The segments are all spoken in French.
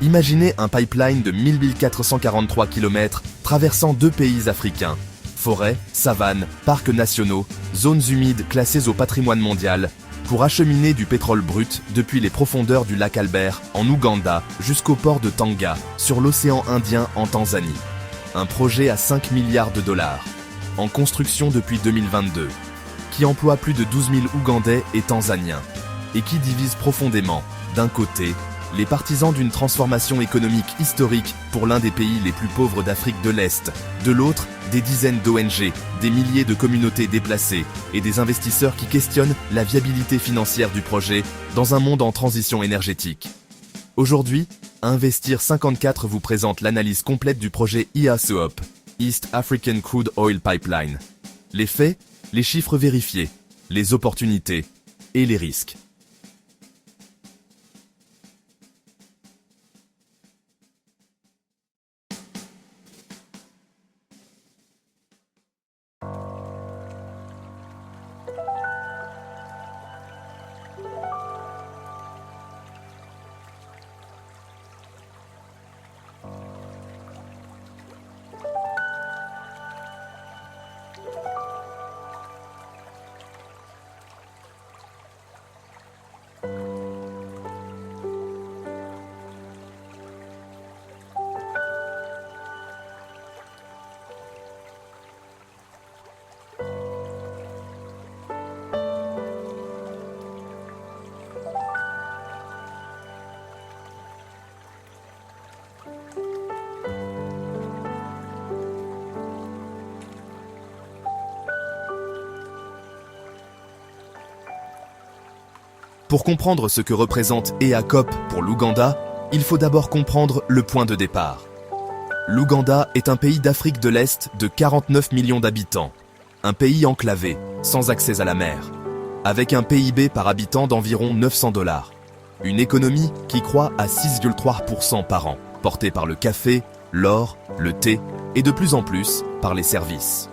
Imaginez un pipeline de 1443 km traversant 2 pays africains. Forêts, savanes, parcs nationaux, zones humides classées au patrimoine mondial, pour acheminer du pétrole brut depuis les profondeurs du lac Albert en Ouganda jusqu'au port de Tanga sur l'océan Indien en Tanzanie. Un projet à 5 milliards de dollars, en construction depuis 2022, qui emploie plus de 12 000 Ougandais et Tanzaniens, et qui divise profondément, d'un côté, les partisans d'une transformation économique historique pour l'un des pays les plus pauvres d'Afrique de l'Est, de l'autre, des dizaines d'ONG, des milliers de communautés déplacées et des investisseurs qui questionnent la viabilité financière du projet dans un monde en transition énergétique. Aujourd'hui, Investir 54 vous présente l'analyse complète du projet EASOP, East African Crude Oil Pipeline. Les faits, les chiffres vérifiés, les opportunités et les risques. Pour comprendre ce que représente EACOP pour l'Ouganda, il faut d'abord comprendre le point de départ. L'Ouganda est un pays d'Afrique de l'Est de 49 millions d'habitants, un pays enclavé, sans accès à la mer, avec un PIB par habitant d'environ 900 $, une économie qui croît à 6,3% par an, portée par le café, l'or, le thé et de plus en plus par les services.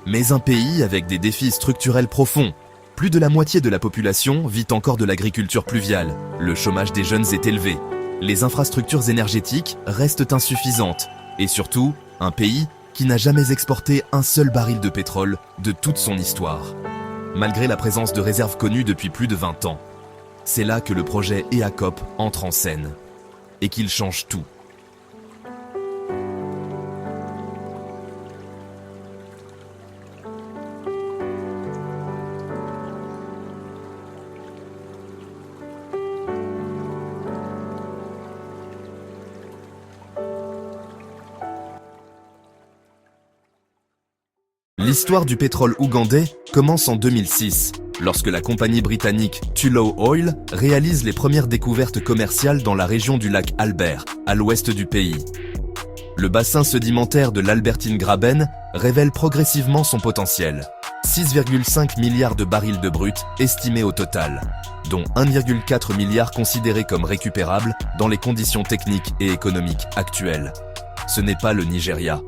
Mais un pays avec des défis structurels profonds. Plus de la moitié de la population vit encore de l'agriculture pluviale. Le chômage des jeunes est élevé. Les infrastructures énergétiques restent insuffisantes. Et surtout, un pays qui n'a jamais exporté un seul baril de pétrole de toute son histoire. Malgré la présence de réserves connues depuis plus de 20 ans. C'est là que le projet EACOP entre en scène. Et qu'il change tout. L'histoire du pétrole ougandais commence en 2006, lorsque la compagnie britannique Tullow Oil réalise les premières découvertes commerciales dans la région du lac Albert, à l'ouest du pays. Le bassin sédimentaire de l'Albertine Graben révèle progressivement son potentiel. 6,5 milliards de barils de brut estimés au total, dont 1,4 milliard considérés comme récupérables dans les conditions techniques et économiques actuelles. Ce n'est pas le Nigeria,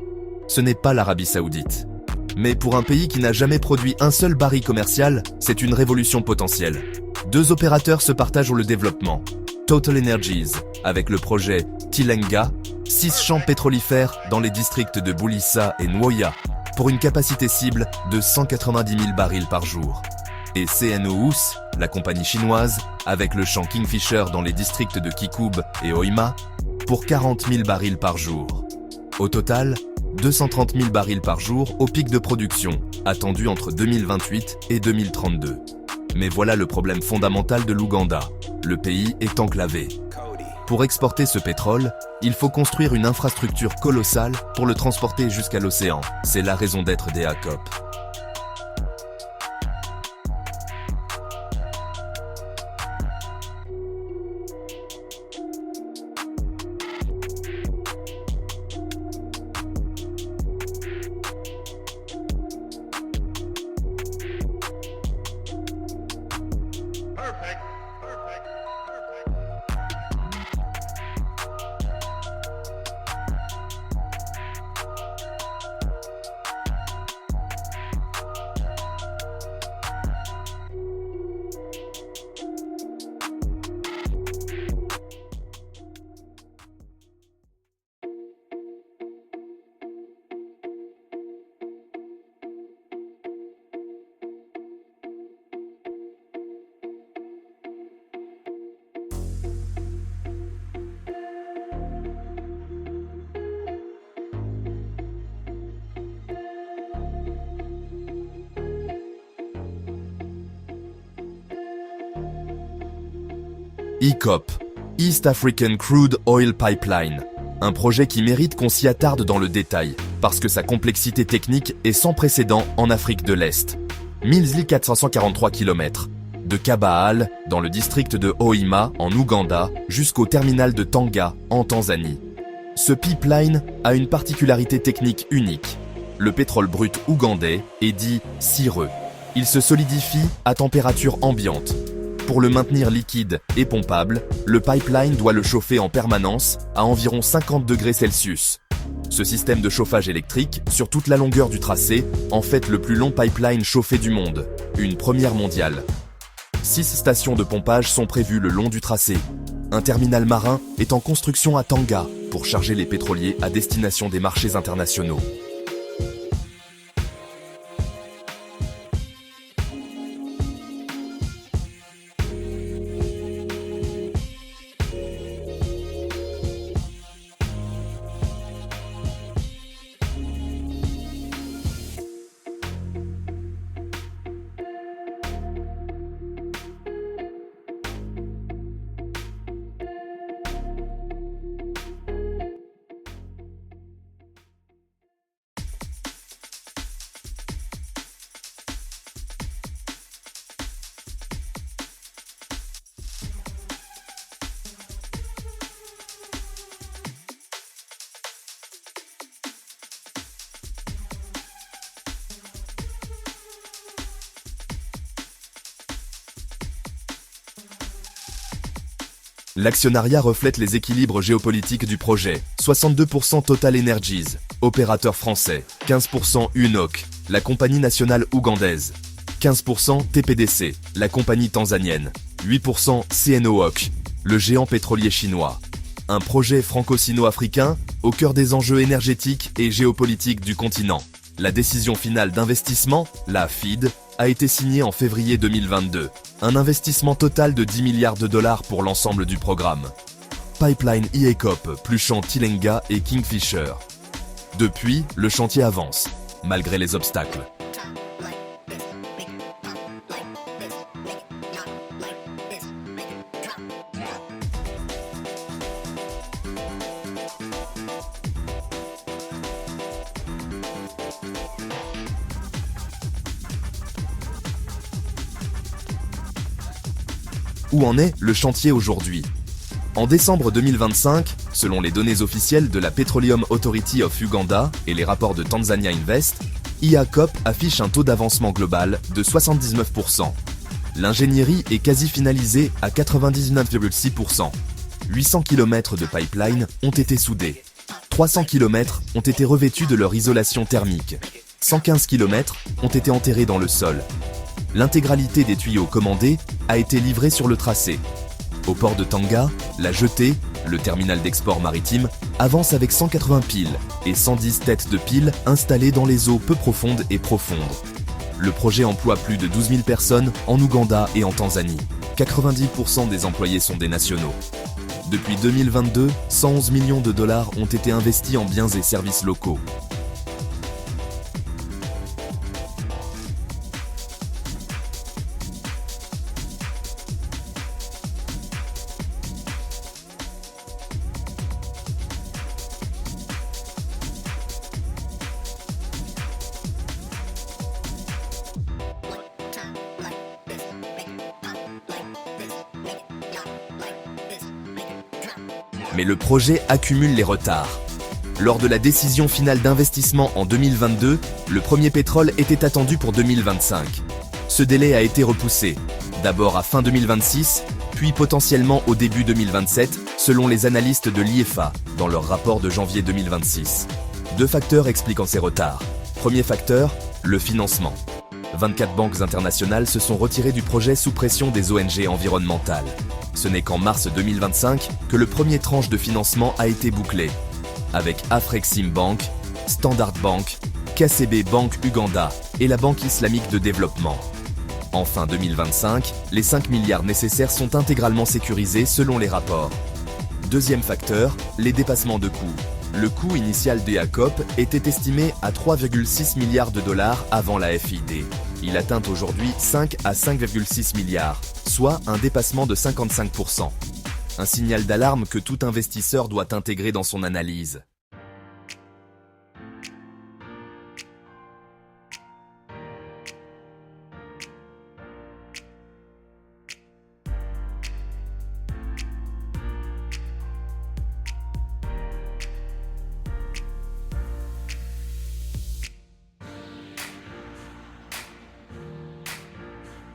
ce n'est pas l'Arabie Saoudite. Mais pour un pays qui n'a jamais produit un seul baril commercial, c'est une révolution potentielle. 2 opérateurs se partagent le développement. Total Energies, avec le projet Tilenga, 6 champs pétrolifères dans les districts de Bulisa et Nwoya, pour une capacité cible de 190 000 barils par jour. Et CNOOS, la compagnie chinoise, avec le champ Kingfisher dans les districts de Kikube et Hoima, pour 40 000 barils par jour. Au total, 230 000 barils par jour au pic de production, attendu entre 2028 et 2032. Mais voilà le problème fondamental de l'Ouganda. Le pays est enclavé. Pour exporter ce pétrole, il faut construire une infrastructure colossale pour le transporter jusqu'à l'océan. C'est la raison d'être d'EACOP. EACOP, East African Crude Oil Pipeline, un projet qui mérite qu'on s'y attarde dans le détail, parce que sa complexité technique est sans précédent en Afrique de l'Est. 1443 km, de Kabaale, dans le district de Hoima, en Ouganda, jusqu'au terminal de Tanga, en Tanzanie. Ce pipeline a une particularité technique unique. Le pétrole brut ougandais est dit cireux. Il se solidifie à température ambiante. Pour le maintenir liquide et pompable, le pipeline doit le chauffer en permanence à environ 50 degrés Celsius. Ce système de chauffage électrique, sur toute la longueur du tracé, en fait le plus long pipeline chauffé du monde, une première mondiale. 6 stations de pompage sont prévues le long du tracé. Un terminal marin est en construction à Tanga pour charger les pétroliers à destination des marchés internationaux. L'actionnariat reflète les équilibres géopolitiques du projet. 62% Total Energies, opérateur français. 15% UNOC, la compagnie nationale ougandaise. 15% TPDC, la compagnie tanzanienne. 8% CNOOC, le géant pétrolier chinois. Un projet franco-sino-africain au cœur des enjeux énergétiques et géopolitiques du continent. La décision finale d'investissement, la FID, a été signée en février 2022. Un investissement total de 10 milliards de dollars pour l'ensemble du programme. Pipeline EACOP, Pluchant Tilenga et Kingfisher. Depuis, le chantier avance, malgré les obstacles. Où en est le chantier aujourd'hui? En décembre 2025, selon les données officielles de la Petroleum Authority of Uganda et les rapports de Tanzania Invest, EACOP affiche un taux d'avancement global de 79%. L'ingénierie est quasi finalisée à 99,6%. 800 km de pipeline ont été soudés. 300 km ont été revêtus de leur isolation thermique. 115 km ont été enterrés dans le sol. L'intégralité des tuyaux commandés a été livrée sur le tracé. Au port de Tanga, la jetée, le terminal d'export maritime, avance avec 180 piles et 110 têtes de piles installées dans les eaux peu profondes et profondes. Le projet emploie plus de 12 000 personnes en Ouganda et en Tanzanie. 90% des employés sont des nationaux. Depuis 2022, 111 millions de dollars ont été investis en biens et services locaux. Mais le projet accumule les retards. Lors de la décision finale d'investissement en 2022, le premier pétrole était attendu pour 2025. Ce délai a été repoussé. D'abord à fin 2026, puis potentiellement au début 2027, selon les analystes de l'IEFA, dans leur rapport de janvier 2026. Deux facteurs expliquant ces retards. Premier facteur, le financement. 24 banques internationales se sont retirées du projet sous pression des ONG environnementales. Ce n'est qu'en mars 2025 que le premier tranche de financement a été bouclé, avec Afrexim Bank, Standard Bank, KCB Bank Uganda et la Banque islamique de développement. En fin 2025, les 5 milliards nécessaires sont intégralement sécurisés selon les rapports. Deuxième facteur, les dépassements de coûts. Le coût initial des ACOP était estimé à 3,6 milliards de dollars avant la FID. Il atteint aujourd'hui 5 à 5,6 milliards, soit un dépassement de 55%. Un signal d'alarme que tout investisseur doit intégrer dans son analyse.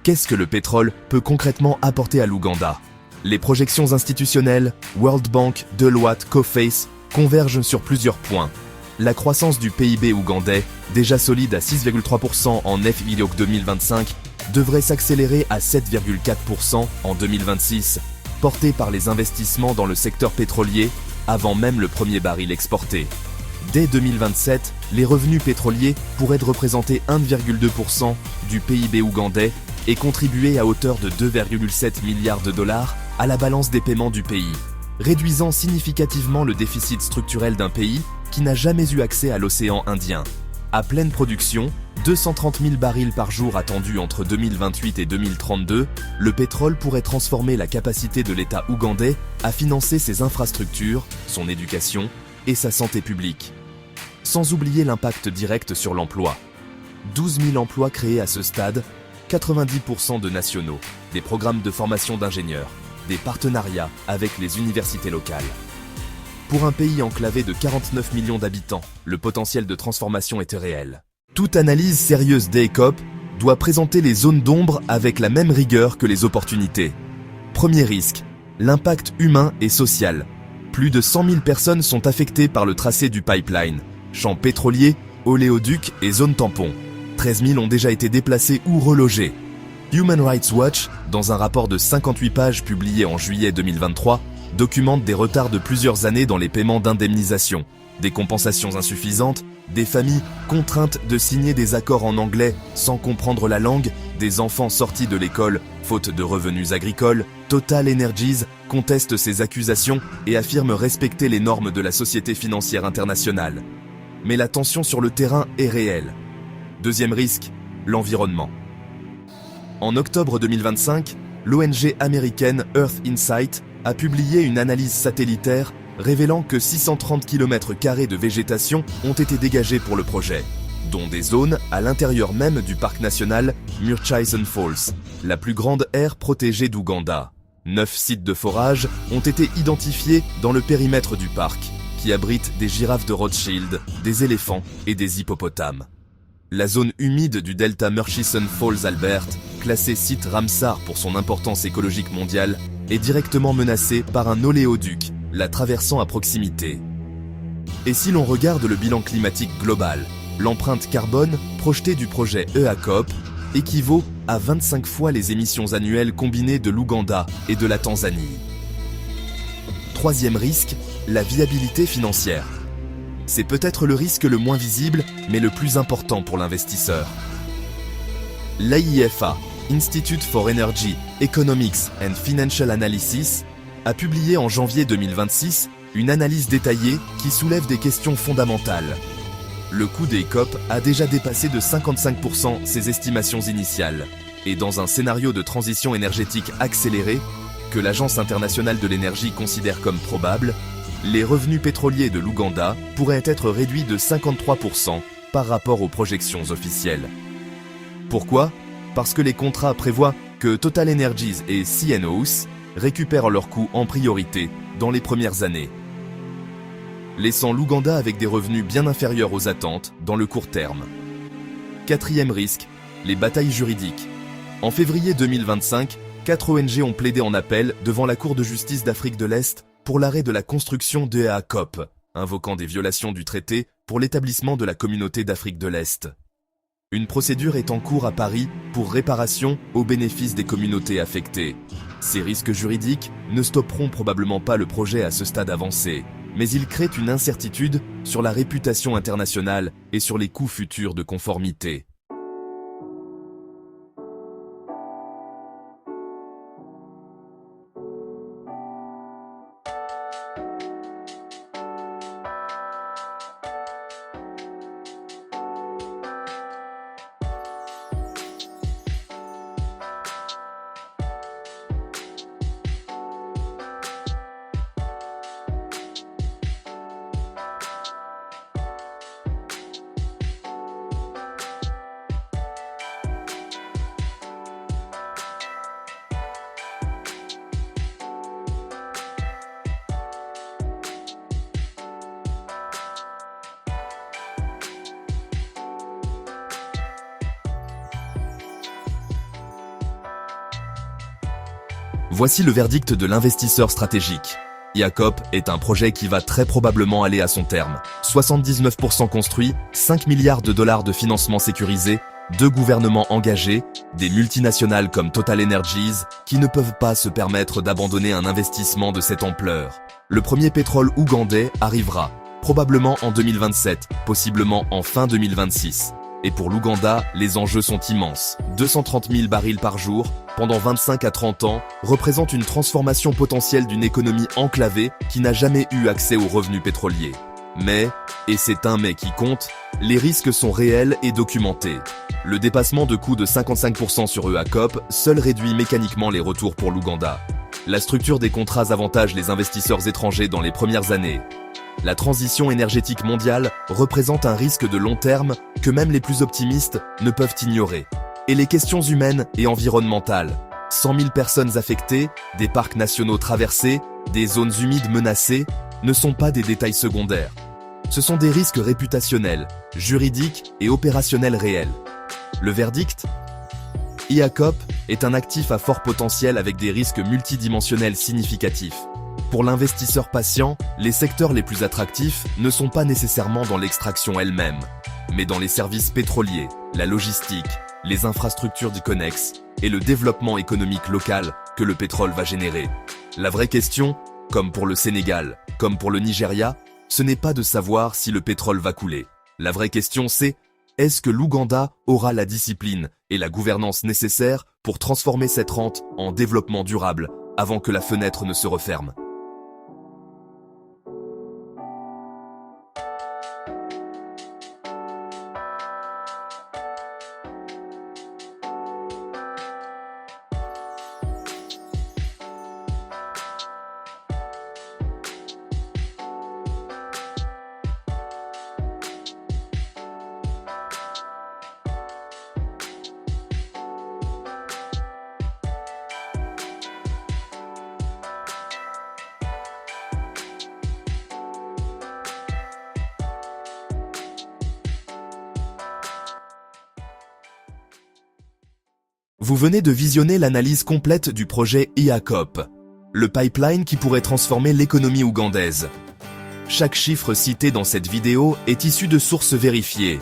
Qu'est-ce que le pétrole peut concrètement apporter à l'Ouganda? Les projections institutionnelles, World Bank, Deloitte, Coface, convergent sur plusieurs points. La croissance du PIB ougandais, déjà solide à 6,3% en FILOC 2025, devrait s'accélérer à 7,4% en 2026, portée par les investissements dans le secteur pétrolier, avant même le premier baril exporté. Dès 2027, les revenus pétroliers pourraient représenter 1,2% du PIB ougandais et contribuer à hauteur de 2,7 milliards de dollars à la balance des paiements du pays, réduisant significativement le déficit structurel d'un pays qui n'a jamais eu accès à l'océan Indien. À pleine production, 230 000 barils par jour attendus entre 2028 et 2032, le pétrole pourrait transformer la capacité de l'État ougandais à financer ses infrastructures, son éducation et sa santé publique. Sans oublier l'impact direct sur l'emploi. 12 000 emplois créés à ce stade, 90% de nationaux, des programmes de formation d'ingénieurs, des partenariats avec les universités locales. Pour un pays enclavé de 49 millions d'habitants, le potentiel de transformation était réel. Toute analyse sérieuse des ECOP doit présenter les zones d'ombre avec la même rigueur que les opportunités. Premier risque, l'impact humain et social. Plus de 100 000 personnes sont affectées par le tracé du pipeline, champs pétroliers, oléoducs et zones tampons. 13 000 ont déjà été déplacés ou relogés. Human Rights Watch, dans un rapport de 58 pages publié en juillet 2023, documente des retards de plusieurs années dans les paiements d'indemnisation, des compensations insuffisantes, des familles contraintes de signer des accords en anglais sans comprendre la langue, des enfants sortis de l'école faute de revenus agricoles. Total Energies conteste ces accusations et affirme respecter les normes de la Société financière internationale. Mais la tension sur le terrain est réelle. Deuxième risque, l'environnement. En octobre 2025, l'ONG américaine Earth Insight a publié une analyse satellitaire révélant que 630 km² de végétation ont été dégagés pour le projet, dont des zones à l'intérieur même du parc national Murchison Falls, la plus grande aire protégée d'Ouganda. 9 sites de forage ont été identifiés dans le périmètre du parc, qui abrite des girafes de Rothschild, des éléphants et des hippopotames. La zone humide du delta Murchison Falls Albert, classée site Ramsar pour son importance écologique mondiale, est directement menacée par un oléoduc, la traversant à proximité. Et si l'on regarde le bilan climatique global, l'empreinte carbone projetée du projet EACOP équivaut à 25 fois les émissions annuelles combinées de l'Ouganda et de la Tanzanie. Troisième risque, la viabilité financière. C'est peut-être le risque le moins visible, mais le plus important pour l'investisseur. L'IEFA, Institute for Energy, Economics and Financial Analysis, a publié en janvier 2026 une analyse détaillée qui soulève des questions fondamentales. Le coût des COP a déjà dépassé de 55% ses estimations initiales, et dans un scénario de transition énergétique accélérée, que l'Agence internationale de l'énergie considère comme probable, les revenus pétroliers de l'Ouganda pourraient être réduits de 53% par rapport aux projections officielles. Pourquoi ? Parce que les contrats prévoient que Total Energies et CNOOS récupèrent leurs coûts en priorité dans les premières années, laissant l'Ouganda avec des revenus bien inférieurs aux attentes dans le court terme. Quatrième risque, les batailles juridiques. En février 2025, 4 ONG ont plaidé en appel devant la Cour de justice d'Afrique de l'Est pour l'arrêt de la construction d'EACOP, invoquant des violations du traité pour l'établissement de la communauté d'Afrique de l'Est. Une procédure est en cours à Paris pour réparation au bénéfice des communautés affectées. Ces risques juridiques ne stopperont probablement pas le projet à ce stade avancé, mais ils créent une incertitude sur la réputation internationale et sur les coûts futurs de conformité. Voici le verdict de l'investisseur stratégique. EACOP est un projet qui va très probablement aller à son terme. 79% construit, 5 milliards de dollars de financement sécurisé, 2 gouvernements engagés, des multinationales comme Total Energies qui ne peuvent pas se permettre d'abandonner un investissement de cette ampleur. Le premier pétrole ougandais arrivera, probablement en 2027, possiblement en fin 2026. Et pour l'Ouganda, les enjeux sont immenses. 230 000 barils par jour, pendant 25 à 30 ans, représente une transformation potentielle d'une économie enclavée qui n'a jamais eu accès aux revenus pétroliers. Mais, et c'est un mais qui compte, les risques sont réels et documentés. Le dépassement de coûts de 55% sur EACOP seul réduit mécaniquement les retours pour l'Ouganda. La structure des contrats avantage les investisseurs étrangers dans les premières années. La transition énergétique mondiale représente un risque de long terme que même les plus optimistes ne peuvent ignorer. Et les questions humaines et environnementales. 100 000 personnes affectées, des parcs nationaux traversés, des zones humides menacées, ne sont pas des détails secondaires. Ce sont des risques réputationnels, juridiques et opérationnels réels. Le verdict ? EACOP est un actif à fort potentiel avec des risques multidimensionnels significatifs. Pour l'investisseur patient, les secteurs les plus attractifs ne sont pas nécessairement dans l'extraction elle-même, mais dans les services pétroliers, la logistique, les infrastructures connexes et le développement économique local que le pétrole va générer. La vraie question, comme pour le Sénégal, comme pour le Nigeria, ce n'est pas de savoir si le pétrole va couler. La vraie question c'est, est-ce que l'Ouganda aura la discipline et la gouvernance nécessaires pour transformer cette rente en développement durable avant que la fenêtre ne se referme ? Vous venez de visionner l'analyse complète du projet EACOP, le pipeline qui pourrait transformer l'économie ougandaise. Chaque chiffre cité dans cette vidéo est issu de sources vérifiées.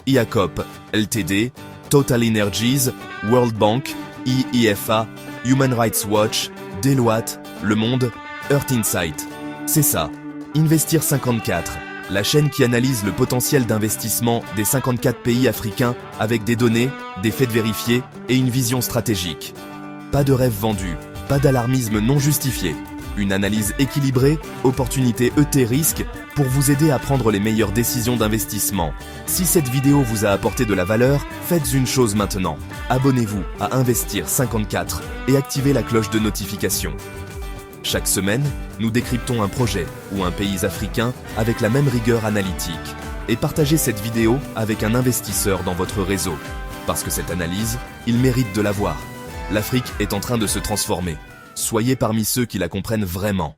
EACOP, Ltd, Total Energies, World Bank, EIFA, Human Rights Watch, Deloitte, Le Monde, Earth Insight. C'est ça, Investir 54, la chaîne qui analyse le potentiel d'investissement des 54 pays africains avec des données, des faits vérifiés et une vision stratégique. Pas de rêve vendu, pas d'alarmisme non justifié. Une analyse équilibrée, opportunité ET-risque pour vous aider à prendre les meilleures décisions d'investissement. Si cette vidéo vous a apporté de la valeur, faites une chose maintenant. Abonnez-vous à Investir 54 et activez la cloche de notification. Chaque semaine, nous décryptons un projet ou un pays africain avec la même rigueur analytique. Et partagez cette vidéo avec un investisseur dans votre réseau. Parce que cette analyse, il mérite de la voir. L'Afrique est en train de se transformer. Soyez parmi ceux qui la comprennent vraiment.